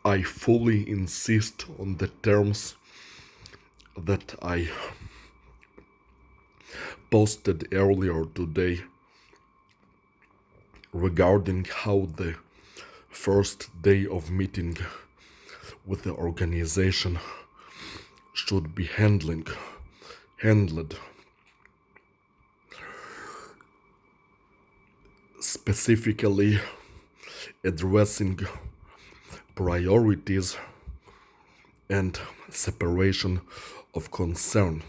I fully insist on the terms that I posted earlier today regarding how the first day of meeting with the organization should be handled, specifically addressing priorities and separation of concern,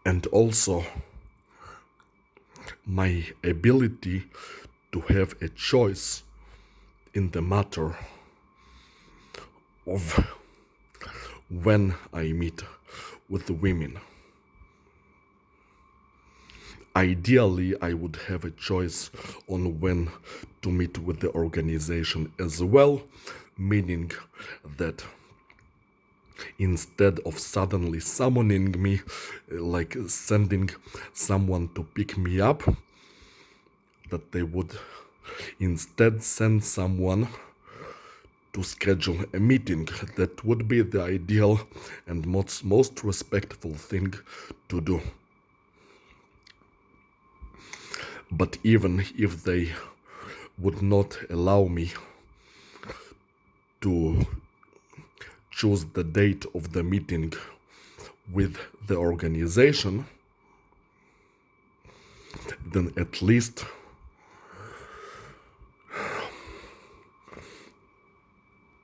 and also my ability to have a choice in the matter of when I meet with the women. Ideally, I would have a choice on when to meet with the organization as well, meaning that instead of suddenly summoning me, like sending someone to pick me up, that they would instead send someone to schedule a meeting. That would be the ideal and most respectful thing to do. But even if they would not allow me to choose the date of the meeting with the organization, then at least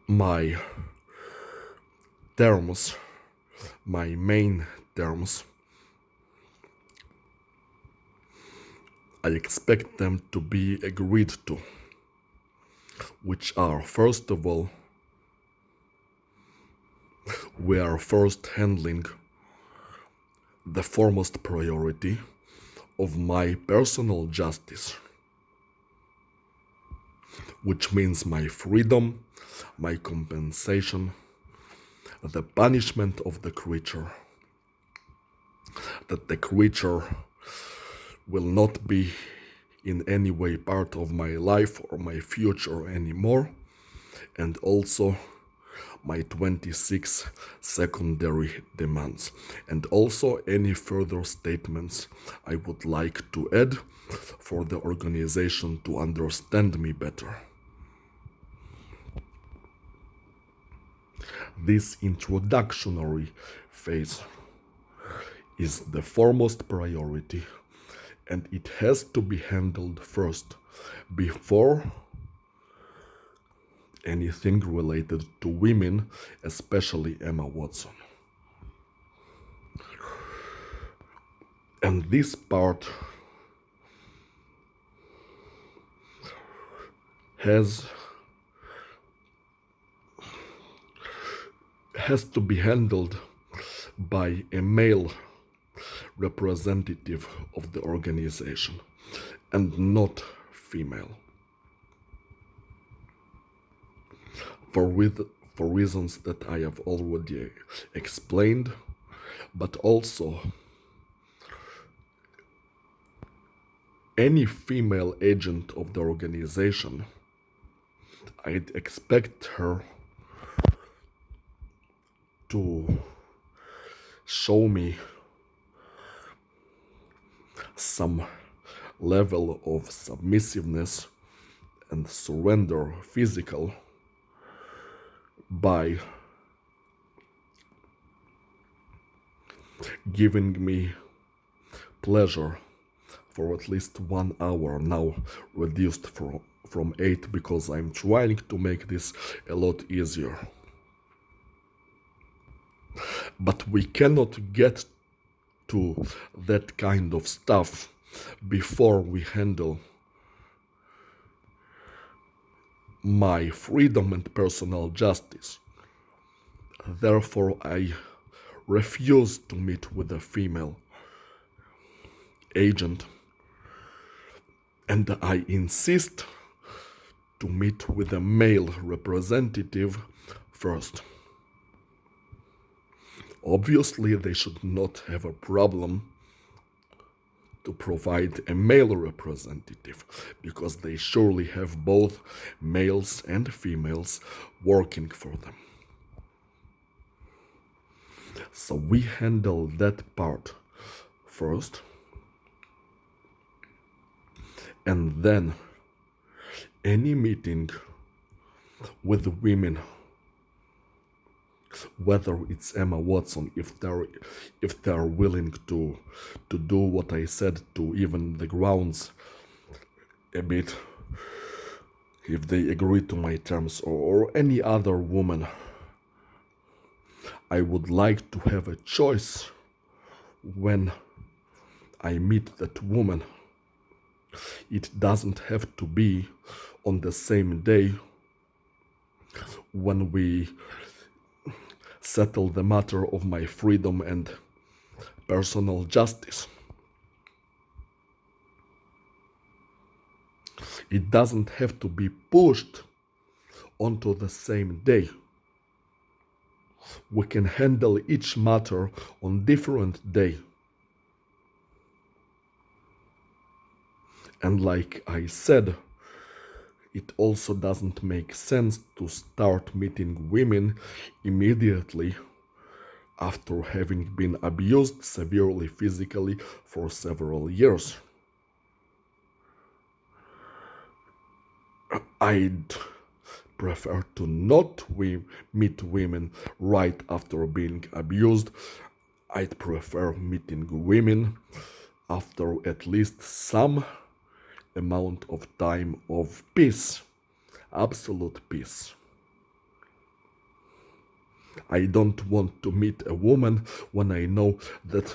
my terms, my main terms, I expect them to be agreed to, which are, first of all, we are first handling the foremost priority of my personal justice, which means my freedom, my compensation, the punishment of the creature, that the creature will not be in any way part of my life or my future anymore, and also my 26 secondary demands, and also any further statements I would like to add for the organization to understand me better. This introductory phase is the foremost priority, and it has to be handled first before anything related to women, especially Emma Watson. And this part has to be handled by a male representative of the organization and not female. For reasons that I have already explained, but also any female agent of the organization, I'd expect her to show me some level of submissiveness and surrender physical by giving me pleasure for at least 1 hour, now reduced from 8 because I'm trying to make this a lot easier. But we cannot get to that kind of stuff before we handle my freedom and personal justice. Therefore, I refuse to meet with a female agent, and I insist to meet with a male representative first. Obviously, they should not have a problem to provide a male representative, because they surely have both males and females working for them. So we handle that part first, and then any meeting with women, whether it's Emma Watson, if they're willing to do what I said, to even the grounds a bit, if they agree to my terms, or any other woman, I would like to have a choice when I meet that woman. It doesn't have to be on the same day when we settle the matter of my freedom and personal justice. It doesn't have to be pushed onto the same day. We can handle each matter on different day. And like I said, it also doesn't make sense to start meeting women immediately after having been abused severely physically for several years. I'd prefer to not meet women right after being abused. I'd prefer meeting women after at least some amount of time of peace, absolute peace. I don't want to meet a woman when I know that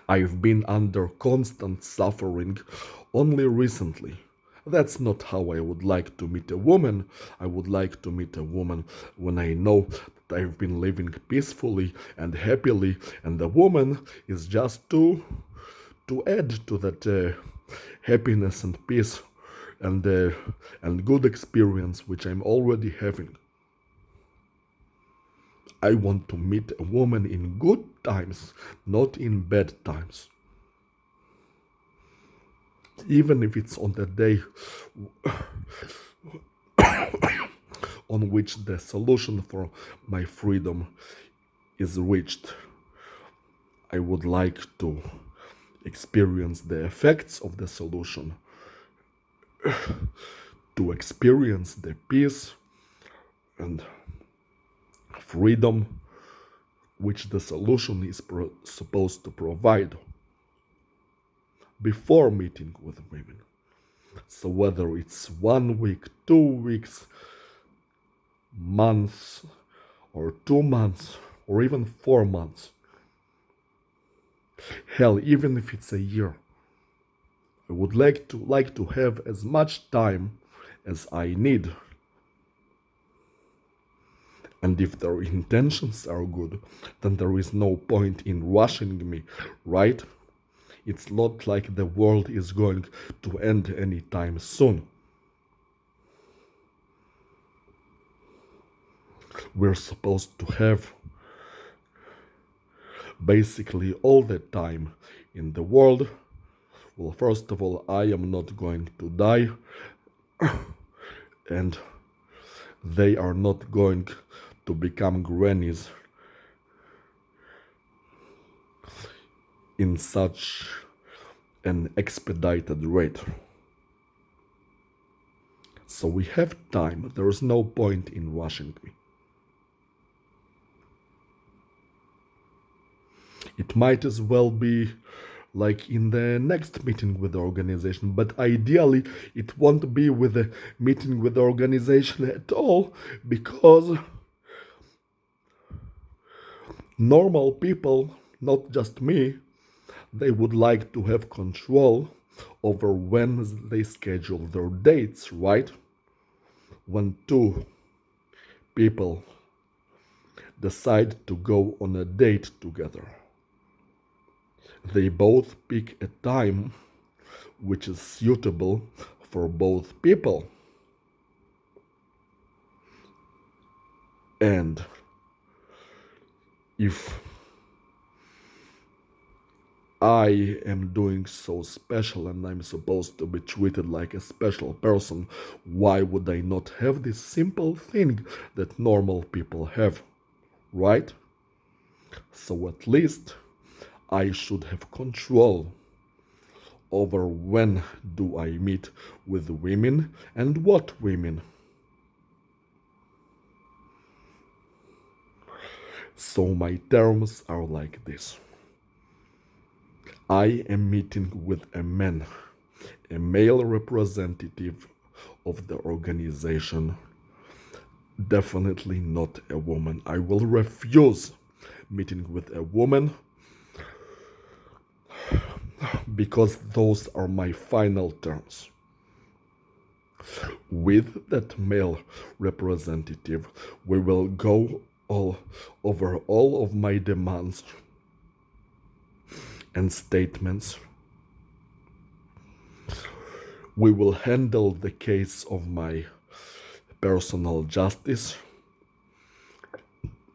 I've been under constant suffering only recently. That's not how I would like to meet a woman. I would like to meet a woman when I know that I've been living peacefully and happily, and the woman is just to add to that happiness and peace and good experience which I'm already having. I want to meet a woman in good times, not in bad times. Even if it's on the day on which the solution for my freedom is reached, I would like to experience the effects of the solution, to experience the peace and freedom which the solution is supposed to provide before meeting with women. So whether it's 1 week, 2 weeks, months, or 2 months, or even 4 months, hell, even if it's a year, I would like to have as much time as I need. And if their intentions are good, then there is no point in rushing me, right? It's not like the world is going to end anytime soon. We're supposed to have basically all the time in the world. Well, first of all, I am not going to die, and they are not going to become grannies in such an expedited rate. So we have time. There is no point in rushing me. It might as well be like in the next meeting with the organization, but ideally it won't be with the meeting with the organization at all, because normal people, not just me, they would like to have control over when they schedule their dates, right? When two people decide to go on a date together, they both pick a time which is suitable for both people. And if I am doing so special and I'm supposed to be treated like a special person, why would I not have this simple thing that normal people have, right? So at least I should have control over when do I meet with women and what women. So my terms are like this. I am meeting with a man, a male representative of the organization, definitely not a woman. I will refuse meeting with a woman because those are my final terms. With that male representative, we will go all over all of my demands and statements. We will handle the case of my personal justice,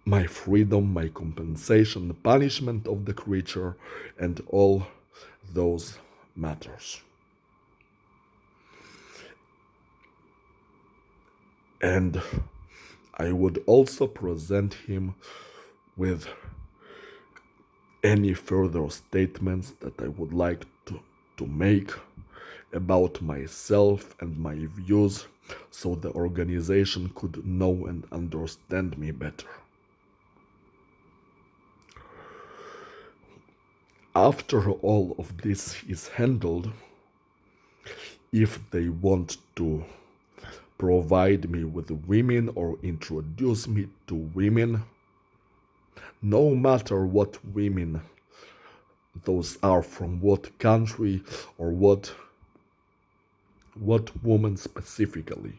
my freedom, my compensation, the punishment of the creature, and all those matters. And I would also present him with any further statements that I would like to make about myself and my views so the organization could know and understand me better. After all of this is handled, if they want to provide me with women or introduce me to women, no matter what women those are, from what country or what woman specifically,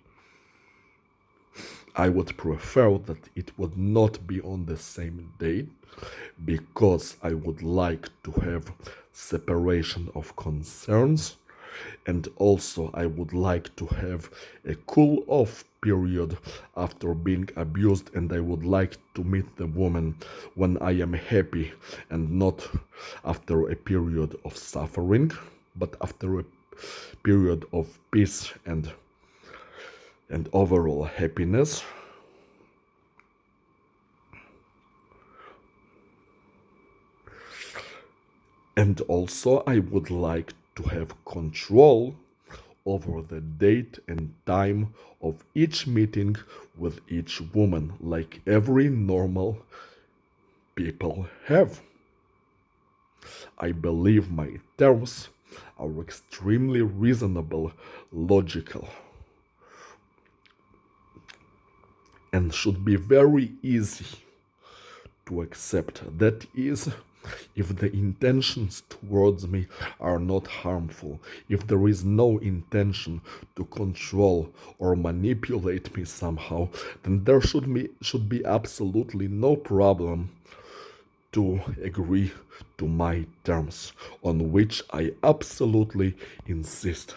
I would prefer that it would not be on the same day, because I would like to have separation of concerns, and also I would like to have a cool off period after being abused, and I would like to meet the woman when I am happy and not after a period of suffering, but after a period of peace and overall happiness. And also I would like to have control over the date and time of each meeting with each woman, like every normal people have. I believe my terms are extremely reasonable, logical, and should be very easy to accept. That is, if the intentions towards me are not harmful, if there is no intention to control or manipulate me somehow, then there should be absolutely no problem to agree to my terms, on which I absolutely insist.